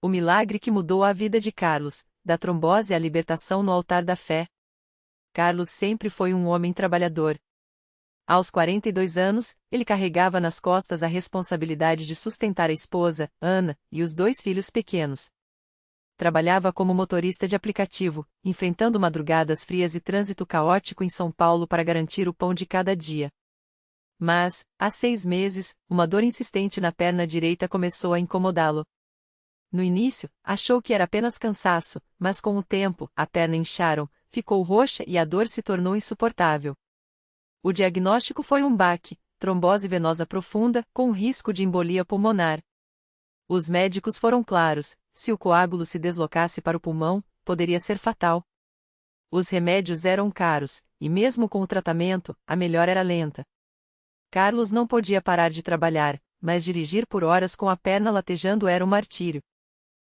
O milagre que mudou a vida de Carlos, da trombose à libertação no altar da fé. Carlos sempre foi um homem trabalhador. Aos 42 anos, ele carregava nas costas a responsabilidade de sustentar a esposa, Ana, e os 2 filhos pequenos. Trabalhava como motorista de aplicativo, enfrentando madrugadas frias e trânsito caótico em São Paulo para garantir o pão de cada dia. Mas, há 6 meses, uma dor insistente na perna direita começou a incomodá-lo. No início, achou que era apenas cansaço, mas com o tempo, a perna incharam, ficou roxa e a dor se tornou insuportável. O diagnóstico foi um baque, trombose venosa profunda, com risco de embolia pulmonar. Os médicos foram claros: se o coágulo se deslocasse para o pulmão, poderia ser fatal. Os remédios eram caros, e mesmo com o tratamento, a melhora era lenta. Carlos não podia parar de trabalhar, mas dirigir por horas com a perna latejando era um martírio.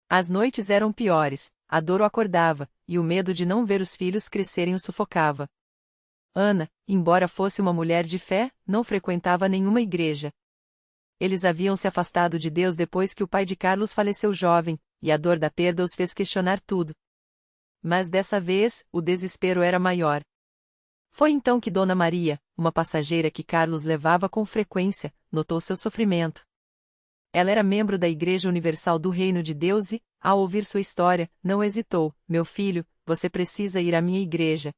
As noites eram piores, a dor o acordava, e o medo de não ver os filhos crescerem o sufocava. Ana, embora fosse uma mulher de fé, não frequentava nenhuma igreja. Eles haviam se afastado de Deus depois que o pai de Carlos faleceu jovem, e a dor da perda os fez questionar tudo. Mas dessa vez, o desespero era maior. Foi então que Dona Maria, uma passageira que Carlos levava com frequência, notou seu sofrimento. Ela era membro da Igreja Universal do Reino de Deus e, ao ouvir sua história, não hesitou: meu filho, você precisa ir à minha igreja.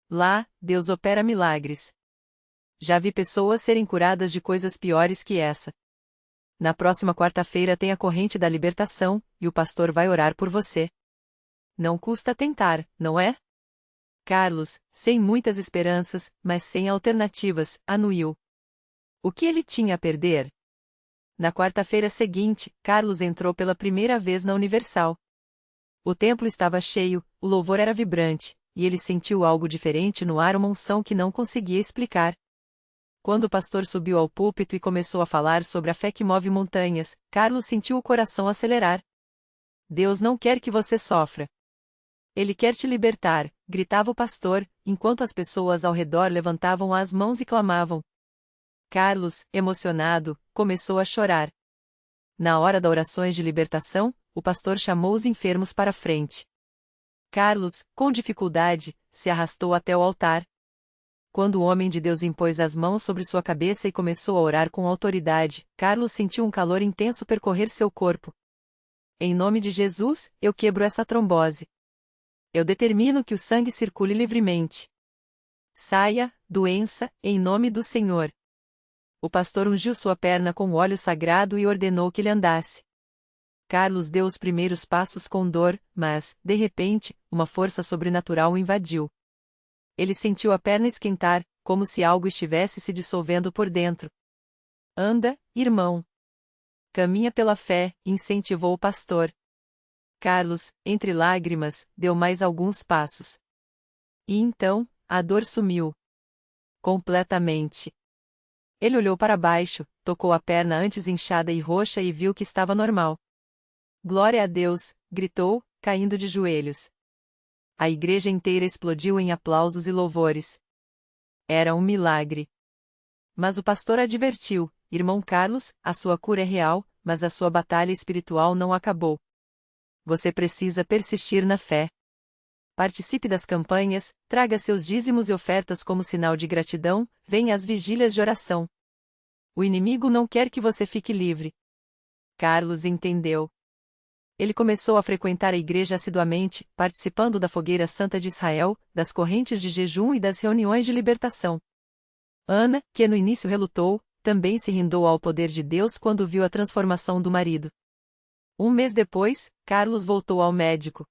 Lá, Deus opera milagres. Já vi pessoas serem curadas de coisas piores que essa. Na próxima quarta-feira tem a corrente da libertação, e o pastor vai orar por você. Não custa tentar, não é? Carlos, sem muitas esperanças, mas sem alternativas, anuiu. O que ele tinha a perder? Na quarta-feira seguinte, Carlos entrou pela primeira vez na Universal. O templo estava cheio, o louvor era vibrante, e ele sentiu algo diferente no ar, uma unção que não conseguia explicar. Quando o pastor subiu ao púlpito e começou a falar sobre a fé que move montanhas, Carlos sentiu o coração acelerar. Deus não quer que você sofra. Ele quer te libertar, gritava o pastor, enquanto as pessoas ao redor levantavam as mãos e clamavam. Carlos, emocionado, começou a chorar. Na hora das orações de libertação, o pastor chamou os enfermos para a frente. Carlos, com dificuldade, se arrastou até o altar. Quando o homem de Deus impôs as mãos sobre sua cabeça e começou a orar com autoridade, Carlos sentiu um calor intenso percorrer seu corpo. Em nome de Jesus, eu quebro essa trombose. Eu determino que o sangue circule livremente. Saia, doença, em nome do Senhor. O pastor ungiu sua perna com óleo sagrado e ordenou que ele andasse. Carlos deu os primeiros passos com dor, mas, de repente, uma força sobrenatural o invadiu. Ele sentiu a perna esquentar, como se algo estivesse se dissolvendo por dentro. Anda, irmão. Caminha pela fé, incentivou o pastor. Carlos, entre lágrimas, deu mais alguns passos. E então, a dor sumiu. Completamente. Ele olhou para baixo, tocou a perna antes inchada e roxa e viu que estava normal. Glória a Deus, gritou, caindo de joelhos. A igreja inteira explodiu em aplausos e louvores. Era um milagre. Mas o pastor advertiu: irmão Carlos, a sua cura é real, mas a sua batalha espiritual não acabou. Você precisa persistir na fé. Participe das campanhas, traga seus dízimos e ofertas como sinal de gratidão, venha às vigílias de oração. O inimigo não quer que você fique livre. Carlos entendeu. Ele começou a frequentar a igreja assiduamente, participando da Fogueira Santa de Israel, das correntes de jejum e das reuniões de libertação. Ana, que no início relutou, também se rendeu ao poder de Deus quando viu a transformação do marido. Um mês depois, Carlos voltou ao médico.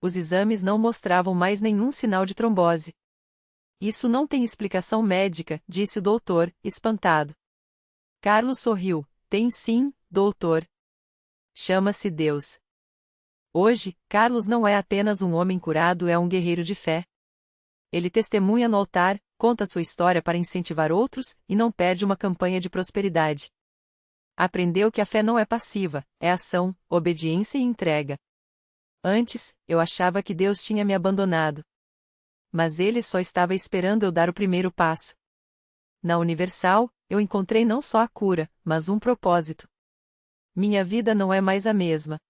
Os exames não mostravam mais nenhum sinal de trombose. Isso não tem explicação médica, disse o doutor, espantado. Carlos sorriu. Tem sim, doutor. Chama-se Deus. Hoje, Carlos não é apenas um homem curado, é um guerreiro de fé. Ele testemunha no altar, conta sua história para incentivar outros, e não perde uma campanha de prosperidade. Aprendeu que a fé não é passiva, é ação, obediência e entrega. Antes, eu achava que Deus tinha me abandonado. Mas Ele só estava esperando eu dar o primeiro passo. Na Universal, eu encontrei não só a cura, mas um propósito. Minha vida não é mais a mesma.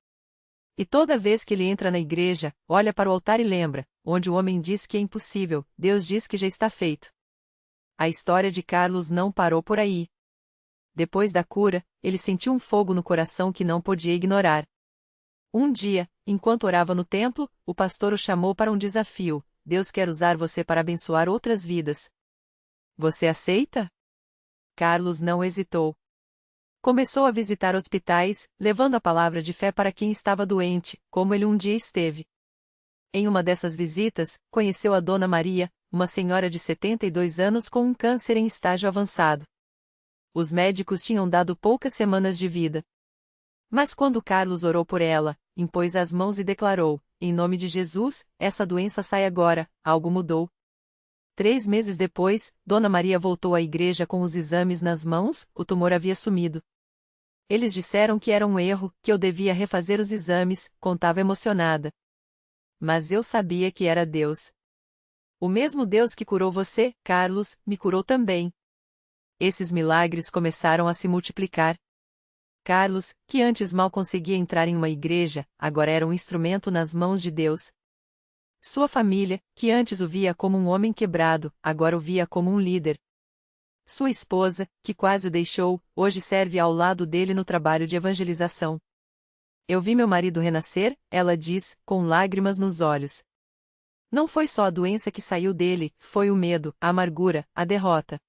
E toda vez que ele entra na igreja, olha para o altar e lembra: onde o homem diz que é impossível, Deus diz que já está feito. A história de Carlos não parou por aí. Depois da cura, ele sentiu um fogo no coração que não podia ignorar. Um dia, enquanto orava no templo, o pastor o chamou para um desafio: Deus quer usar você para abençoar outras vidas. Você aceita? Carlos não hesitou. Começou a visitar hospitais, levando a palavra de fé para quem estava doente, como ele um dia esteve. Em uma dessas visitas, conheceu a Dona Maria, uma senhora de 72 anos com um câncer em estágio avançado. Os médicos tinham dado poucas semanas de vida. Mas quando Carlos orou por ela, impôs as mãos e declarou: em nome de Jesus, essa doença sai agora, algo mudou. 3 meses depois, Dona Maria voltou à igreja com os exames nas mãos, o tumor havia sumido. Eles disseram que era um erro, que eu devia refazer os exames, contava emocionada. Mas eu sabia que era Deus. O mesmo Deus que curou você, Carlos, me curou também. Esses milagres começaram a se multiplicar. Carlos, que antes mal conseguia entrar em uma igreja, agora era um instrumento nas mãos de Deus. Sua família, que antes o via como um homem quebrado, agora o via como um líder. Sua esposa, que quase o deixou, hoje serve ao lado dele no trabalho de evangelização. Eu vi meu marido renascer, ela diz, com lágrimas nos olhos. Não foi só a doença que saiu dele, foi o medo, a amargura, a derrota.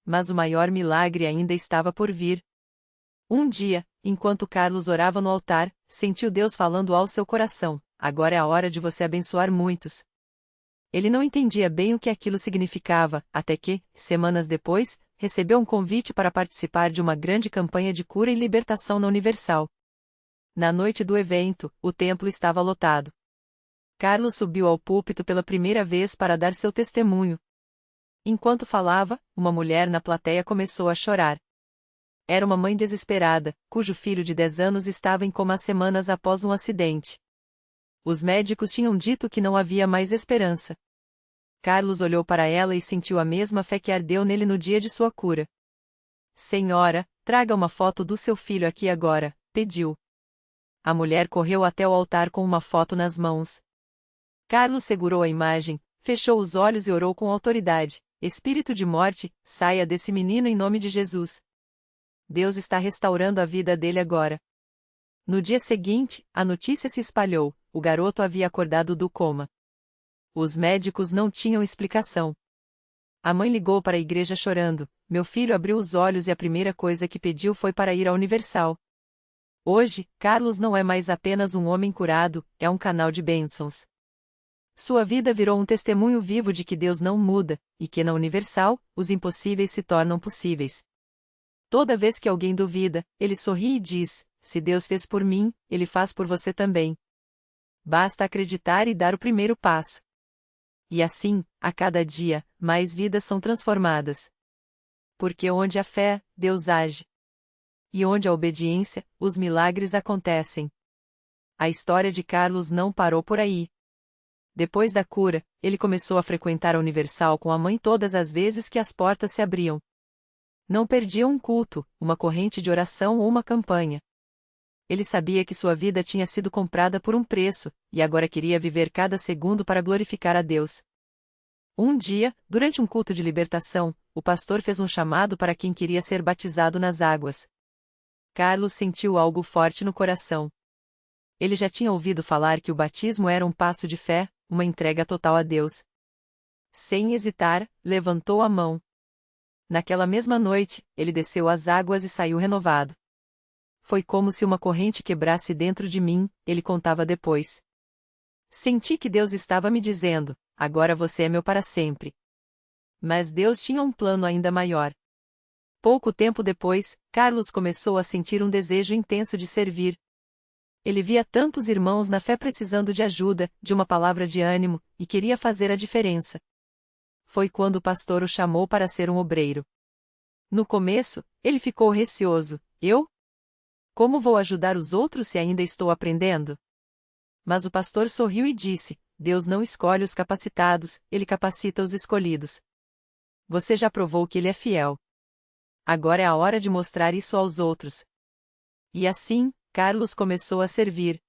Mas o maior milagre ainda estava por vir. Um dia, enquanto Carlos orava no altar, sentiu Deus falando ao seu coração: agora é a hora de você abençoar muitos. Ele não entendia bem o que aquilo significava, até que, semanas depois, recebeu um convite para participar de uma grande campanha de cura e libertação na Universal. Na noite do evento, o templo estava lotado. Carlos subiu ao púlpito pela primeira vez para dar seu testemunho. Enquanto falava, uma mulher na plateia começou a chorar. Era uma mãe desesperada, cujo filho de 10 anos estava em coma há semanas após um acidente. Os médicos tinham dito que não havia mais esperança. Carlos olhou para ela e sentiu a mesma fé que ardeu nele no dia de sua cura. Senhora, traga uma foto do seu filho aqui agora, pediu. A mulher correu até o altar com uma foto nas mãos. Carlos segurou a imagem, fechou os olhos e orou com autoridade: Espírito de morte, saia desse menino em nome de Jesus. Deus está restaurando a vida dele agora. No dia seguinte, a notícia se espalhou: o garoto havia acordado do coma. Os médicos não tinham explicação. A mãe ligou para a igreja chorando: meu filho abriu os olhos e a primeira coisa que pediu foi para ir à Universal. Hoje, Carlos não é mais apenas um homem curado, é um canal de bênçãos. Sua vida virou um testemunho vivo de que Deus não muda, e que na Universal, os impossíveis se tornam possíveis. Toda vez que alguém duvida, ele sorri e diz: se Deus fez por mim, ele faz por você também. Basta acreditar e dar o primeiro passo. E assim, a cada dia, mais vidas são transformadas. Porque onde há fé, Deus age. E onde há obediência, os milagres acontecem. A história de Carlos não parou por aí. Depois da cura, ele começou a frequentar a Universal com a mãe todas as vezes que as portas se abriam. Não perdia um culto, uma corrente de oração ou uma campanha. Ele sabia que sua vida tinha sido comprada por um preço, e agora queria viver cada segundo para glorificar a Deus. Um dia, durante um culto de libertação, o pastor fez um chamado para quem queria ser batizado nas águas. Carlos sentiu algo forte no coração. Ele já tinha ouvido falar que o batismo era um passo de fé, uma entrega total a Deus. Sem hesitar, levantou a mão. Naquela mesma noite, ele desceu às águas e saiu renovado. Foi como se uma corrente quebrasse dentro de mim, ele contava depois. Senti que Deus estava me dizendo: agora você é meu para sempre. Mas Deus tinha um plano ainda maior. Pouco tempo depois, Carlos começou a sentir um desejo intenso de servir. Ele via tantos irmãos na fé precisando de ajuda, de uma palavra de ânimo, e queria fazer a diferença. Foi quando o pastor o chamou para ser um obreiro. No começo, ele ficou receoso: eu? Como vou ajudar os outros se ainda estou aprendendo? Mas o pastor sorriu e disse: Deus não escolhe os capacitados, ele capacita os escolhidos. Você já provou que ele é fiel. Agora é a hora de mostrar isso aos outros. E assim, Carlos começou a servir.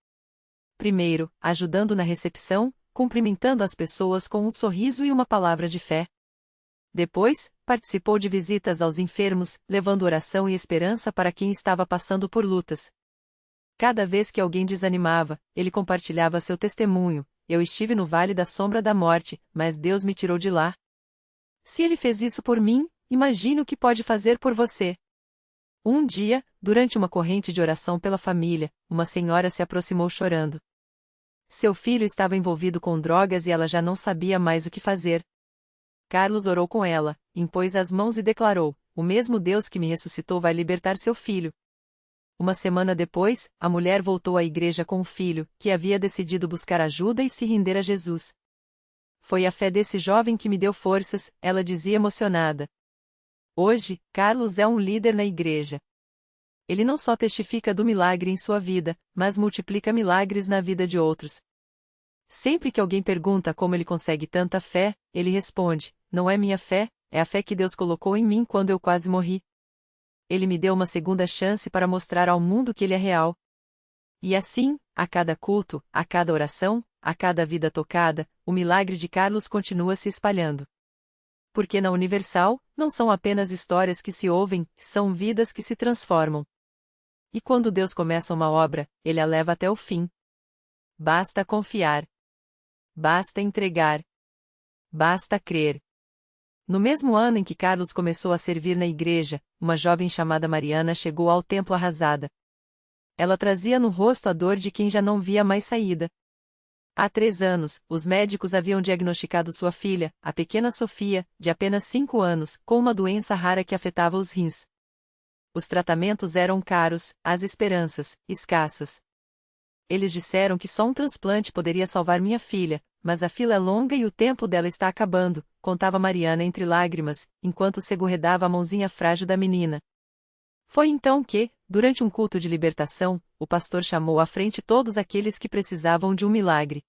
primeiro, ajudando na recepção, cumprimentando as pessoas com um sorriso e uma palavra de fé. Depois, participou de visitas aos enfermos, levando oração e esperança para quem estava passando por lutas. Cada vez que alguém desanimava, ele compartilhava seu testemunho: eu estive no vale da sombra da morte, mas Deus me tirou de lá. Se ele fez isso por mim, imagine o que pode fazer por você. Um dia, durante uma corrente de oração pela família, uma senhora se aproximou chorando. Seu filho estava envolvido com drogas e ela já não sabia mais o que fazer. Carlos orou com ela, impôs as mãos e declarou: o mesmo Deus que me ressuscitou vai libertar seu filho. Uma semana depois, a mulher voltou à igreja com o filho, que havia decidido buscar ajuda e se render a Jesus. Foi a fé desse jovem que me deu forças, ela dizia emocionada. Hoje, Carlos é um líder na igreja. Ele não só testifica do milagre em sua vida, mas multiplica milagres na vida de outros. Sempre que alguém pergunta como ele consegue tanta fé, ele responde: não é minha fé, é a fé que Deus colocou em mim quando eu quase morri. Ele me deu uma segunda chance para mostrar ao mundo que ele é real. E assim, a cada culto, a cada oração, a cada vida tocada, o milagre de Carlos continua se espalhando. Porque na Universal, não são apenas histórias que se ouvem, são vidas que se transformam. E quando Deus começa uma obra, Ele a leva até o fim. Basta confiar. Basta entregar. Basta crer. No mesmo ano em que Carlos começou a servir na igreja, uma jovem chamada Mariana chegou ao templo arrasada. Ela trazia no rosto a dor de quem já não via mais saída. Há 3 anos, os médicos haviam diagnosticado sua filha, a pequena Sofia, de apenas 5 anos, com uma doença rara que afetava os rins. Os tratamentos eram caros, as esperanças, escassas. Eles disseram que só um transplante poderia salvar minha filha, mas a fila é longa e o tempo dela está acabando, contava Mariana entre lágrimas, enquanto segurredava a mãozinha frágil da menina. Foi então que, durante um culto de libertação, o pastor chamou à frente todos aqueles que precisavam de um milagre.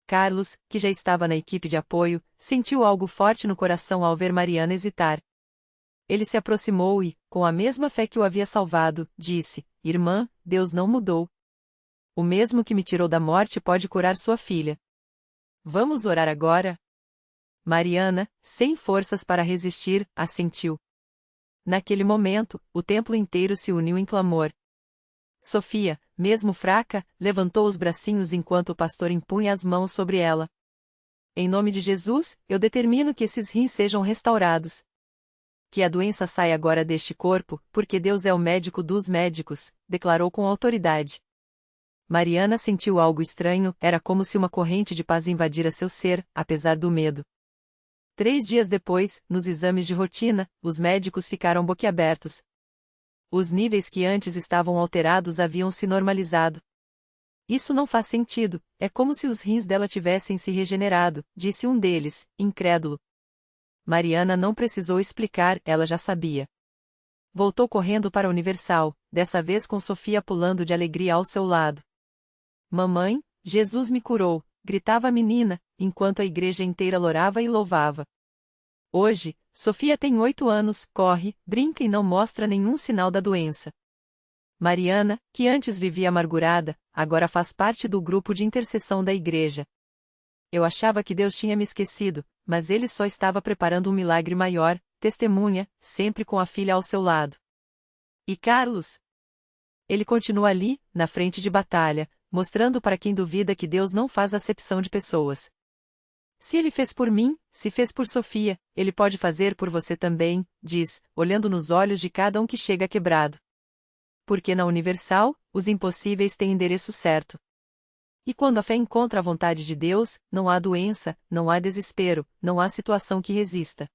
Carlos, que já estava na equipe de apoio, sentiu algo forte no coração ao ver Mariana hesitar. Ele se aproximou e, com a mesma fé que o havia salvado, disse: irmã, Deus não mudou. O mesmo que me tirou da morte pode curar sua filha. Vamos orar agora? Mariana, sem forças para resistir, assentiu. Naquele momento, o templo inteiro se uniu em clamor. Sofia, mesmo fraca, levantou os bracinhos enquanto o pastor impunha as mãos sobre ela. Em nome de Jesus, eu determino que esses rins sejam restaurados. Que a doença saia agora deste corpo, porque Deus é o médico dos médicos, declarou com autoridade. Mariana sentiu algo estranho, era como se uma corrente de paz invadira seu ser, apesar do medo. 3 dias depois, nos exames de rotina, os médicos ficaram boquiabertos. Os níveis que antes estavam alterados haviam se normalizado. Isso não faz sentido, é como se os rins dela tivessem se regenerado, disse um deles, incrédulo. Mariana não precisou explicar, ela já sabia. Voltou correndo para a Universal, dessa vez com Sofia pulando de alegria ao seu lado. Mamãe, Jesus me curou, gritava a menina, enquanto a igreja inteira lorava e louvava. Hoje, Sofia tem 8 anos, corre, brinca e não mostra nenhum sinal da doença. Mariana, que antes vivia amargurada, agora faz parte do grupo de intercessão da igreja. Eu achava que Deus tinha me esquecido, mas Ele só estava preparando um milagre maior, testemunha, sempre com a filha ao seu lado. E Carlos? Ele continua ali, na frente de batalha, mostrando para quem duvida que Deus não faz acepção de pessoas. Se Ele fez por mim, se fez por Sofia, Ele pode fazer por você também, diz, olhando nos olhos de cada um que chega quebrado. Porque na Universal, os impossíveis têm endereço certo. E quando a fé encontra a vontade de Deus, não há doença, não há desespero, não há situação que resista.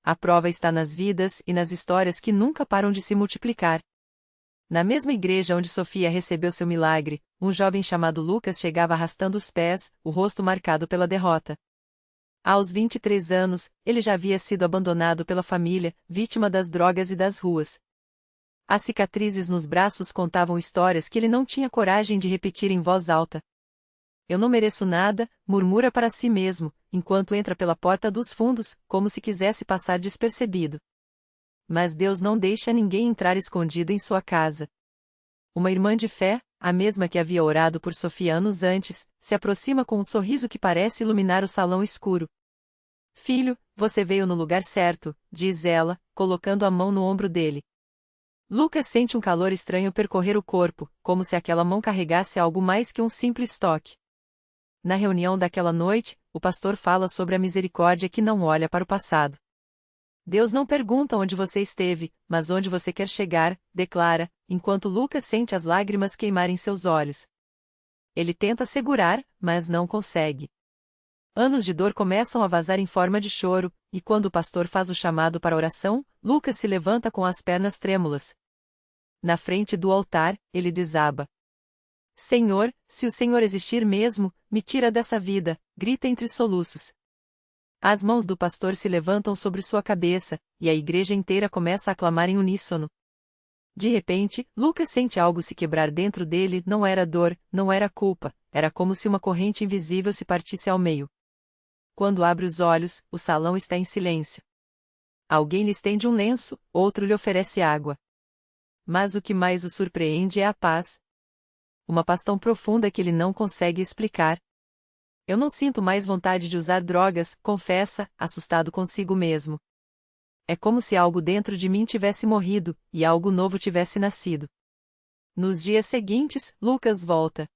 A prova está nas vidas e nas histórias que nunca param de se multiplicar. Na mesma igreja onde Sofia recebeu seu milagre, um jovem chamado Lucas chegava arrastando os pés, o rosto marcado pela derrota. Aos 23 anos, ele já havia sido abandonado pela família, vítima das drogas e das ruas. As cicatrizes nos braços contavam histórias que ele não tinha coragem de repetir em voz alta. Eu não mereço nada, murmura para si mesmo, enquanto entra pela porta dos fundos, como se quisesse passar despercebido. Mas Deus não deixa ninguém entrar escondido em sua casa. Uma irmã de fé, a mesma que havia orado por Sofia anos antes, se aproxima com um sorriso que parece iluminar o salão escuro. Filho, você veio no lugar certo, diz ela, colocando a mão no ombro dele. Lucas sente um calor estranho percorrer o corpo, como se aquela mão carregasse algo mais que um simples toque. Na reunião daquela noite, o pastor fala sobre a misericórdia que não olha para o passado. Deus não pergunta onde você esteve, mas onde você quer chegar, declara, enquanto Lucas sente as lágrimas queimarem seus olhos. Ele tenta segurar, mas não consegue. Anos de dor começam a vazar em forma de choro, e quando o pastor faz o chamado para oração, Lucas se levanta com as pernas trêmulas. Na frente do altar, ele desaba. Senhor, se o Senhor existir mesmo, me tira dessa vida, grita entre soluços. As mãos do pastor se levantam sobre sua cabeça, e a igreja inteira começa a clamar em uníssono. De repente, Lucas sente algo se quebrar dentro dele, não era dor, não era culpa, era como se uma corrente invisível se partisse ao meio. Quando abre os olhos, o salão está em silêncio. Alguém lhe estende um lenço, outro lhe oferece água. Mas o que mais o surpreende é a paz. Uma paz tão profunda que ele não consegue explicar. Eu não sinto mais vontade de usar drogas, confessa, assustado consigo mesmo. É como se algo dentro de mim tivesse morrido, e algo novo tivesse nascido. Nos dias seguintes, Lucas volta.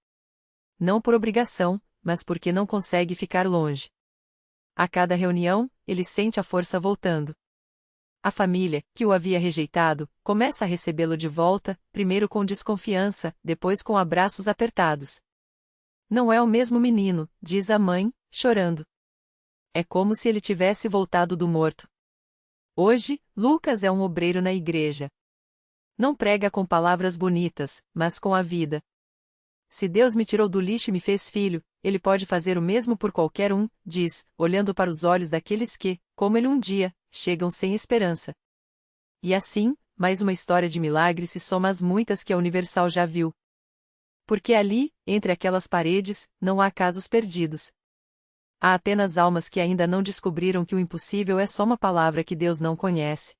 Não por obrigação, mas porque não consegue ficar longe. A cada reunião, ele sente a força voltando. A família, que o havia rejeitado, começa a recebê-lo de volta, primeiro com desconfiança, depois com abraços apertados. Não é o mesmo menino, diz a mãe, chorando. É como se ele tivesse voltado do morto. Hoje, Lucas é um obreiro na igreja. Não prega com palavras bonitas, mas com a vida. Se Deus me tirou do lixo e me fez filho, Ele pode fazer o mesmo por qualquer um, diz, olhando para os olhos daqueles que, como ele um dia, chegam sem esperança. E assim, mais uma história de milagre se soma às muitas que a Universal já viu. Porque ali, entre aquelas paredes, não há casos perdidos. Há apenas almas que ainda não descobriram que o impossível é só uma palavra que Deus não conhece.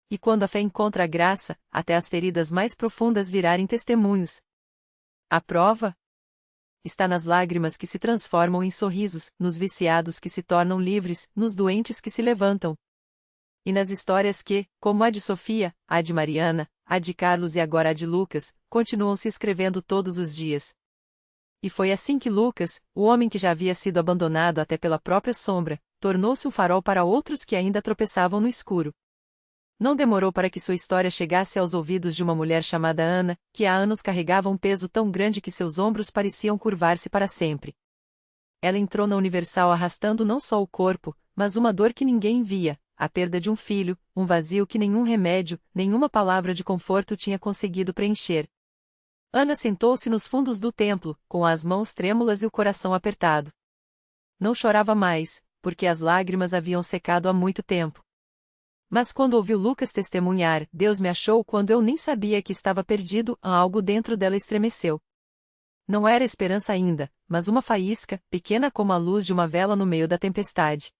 E quando a fé encontra a graça, até as feridas mais profundas virarem testemunhos. A prova está nas lágrimas que se transformam em sorrisos, nos viciados que se tornam livres, nos doentes que se levantam. E nas histórias que, como a de Sofia, a de Mariana, a de Carlos e agora a de Lucas, continuam se escrevendo todos os dias. E foi assim que Lucas, o homem que já havia sido abandonado até pela própria sombra, tornou-se um farol para outros que ainda tropeçavam no escuro. Não demorou para que sua história chegasse aos ouvidos de uma mulher chamada Ana, que há anos carregava um peso tão grande que seus ombros pareciam curvar-se para sempre. Ela entrou na Universal arrastando não só o corpo, mas uma dor que ninguém via, a perda de um filho, um vazio que nenhum remédio, nenhuma palavra de conforto tinha conseguido preencher. Ana sentou-se nos fundos do templo, com as mãos trêmulas e o coração apertado. Não chorava mais, porque as lágrimas haviam secado há muito tempo. Mas quando ouviu Lucas testemunhar, Deus me achou quando eu nem sabia que estava perdido, algo dentro dela estremeceu. Não era esperança ainda, mas uma faísca, pequena como a luz de uma vela no meio da tempestade.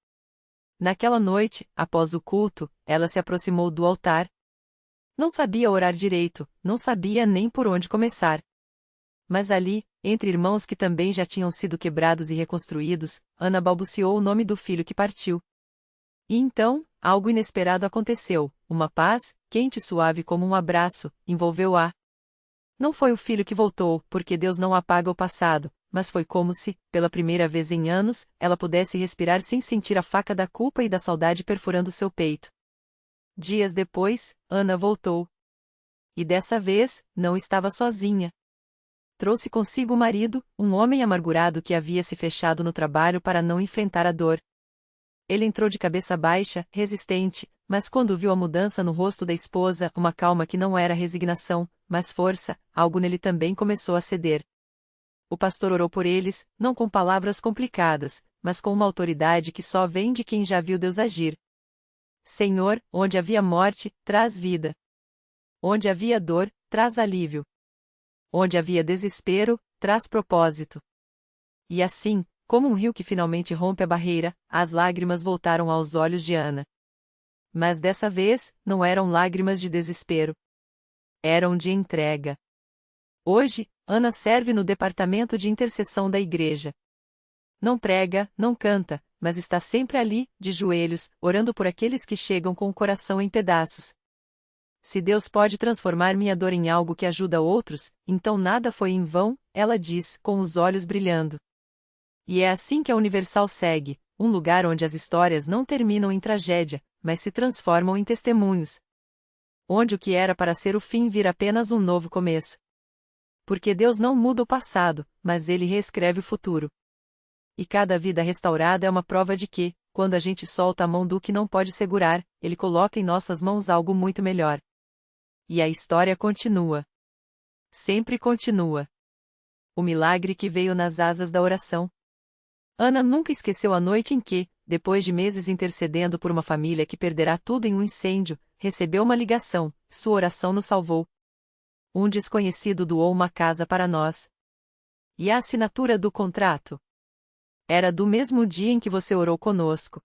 Naquela noite, após o culto, ela se aproximou do altar. Não sabia orar direito, não sabia nem por onde começar. Mas ali, entre irmãos que também já tinham sido quebrados e reconstruídos, Ana balbuciou o nome do filho que partiu. E então, algo inesperado aconteceu, uma paz, quente e suave como um abraço, envolveu-a. Não foi o filho que voltou, porque Deus não apaga o passado, mas foi como se, pela primeira vez em anos, ela pudesse respirar sem sentir a faca da culpa e da saudade perfurando seu peito. Dias depois, Ana voltou. E dessa vez, não estava sozinha. Trouxe consigo o marido, um homem amargurado que havia se fechado no trabalho para não enfrentar a dor. Ele entrou de cabeça baixa, resistente, mas quando viu a mudança no rosto da esposa, uma calma que não era resignação, mas força, algo nele também começou a ceder. O pastor orou por eles, não com palavras complicadas, mas com uma autoridade que só vem de quem já viu Deus agir. Senhor, onde havia morte, traz vida. Onde havia dor, traz alívio. Onde havia desespero, traz propósito. E assim, como um rio que finalmente rompe a barreira, as lágrimas voltaram aos olhos de Ana. Mas dessa vez, não eram lágrimas de desespero. Eram de entrega. Hoje, Ana serve no departamento de intercessão da igreja. Não prega, não canta, mas está sempre ali, de joelhos, orando por aqueles que chegam com o coração em pedaços. Se Deus pode transformar minha dor em algo que ajuda outros, então nada foi em vão, ela diz, com os olhos brilhando. E é assim que a Universal segue, um lugar onde as histórias não terminam em tragédia, mas se transformam em testemunhos. Onde o que era para ser o fim vira apenas um novo começo. Porque Deus não muda o passado, mas Ele reescreve o futuro. E cada vida restaurada é uma prova de que, quando a gente solta a mão do que não pode segurar, Ele coloca em nossas mãos algo muito melhor. E a história continua. Sempre continua. O milagre que veio nas asas da oração. Ana nunca esqueceu a noite em que, depois de meses intercedendo por uma família que perderá tudo em um incêndio, recebeu uma ligação, sua oração nos salvou. Um desconhecido doou uma casa para nós. E a assinatura do contrato? Era do mesmo dia em que você orou conosco.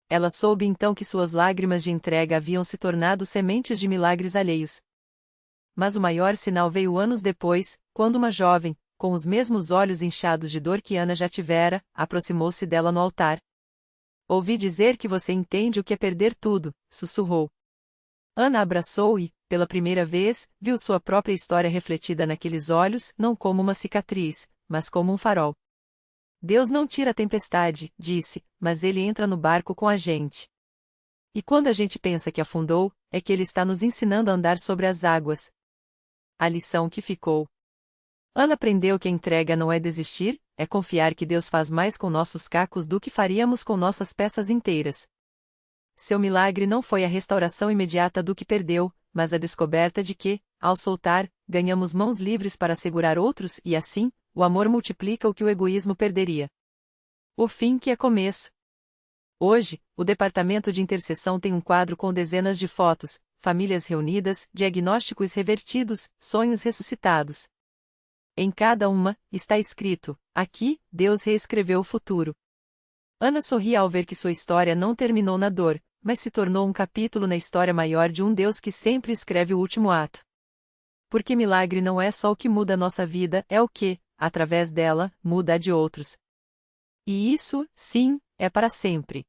Ela soube então que suas lágrimas de entrega haviam se tornado sementes de milagres alheios. Mas o maior sinal veio anos depois, quando uma jovem, com os mesmos olhos inchados de dor que Ana já tivera, aproximou-se dela no altar. Ouvi dizer que você entende o que é perder tudo, sussurrou. Ana abraçou e, pela primeira vez, viu sua própria história refletida naqueles olhos, não como uma cicatriz, mas como um farol. Deus não tira a tempestade, disse, mas Ele entra no barco com a gente. E quando a gente pensa que afundou, é que Ele está nos ensinando a andar sobre as águas. A lição que ficou. Ana aprendeu que a entrega não é desistir, é confiar que Deus faz mais com nossos cacos do que faríamos com nossas peças inteiras. Seu milagre não foi a restauração imediata do que perdeu, mas a descoberta de que, ao soltar, ganhamos mãos livres para segurar outros e assim, o amor multiplica o que o egoísmo perderia. O fim que é começo. Hoje, o departamento de intercessão tem um quadro com dezenas de fotos, famílias reunidas, diagnósticos revertidos, sonhos ressuscitados. Em cada uma, está escrito: aqui, Deus reescreveu o futuro. Ana sorria ao ver que sua história não terminou na dor, mas se tornou um capítulo na história maior de um Deus que sempre escreve o último ato. Porque milagre não é só o que muda a nossa vida, é o que, através dela, muda a de outros. E isso, sim, é para sempre.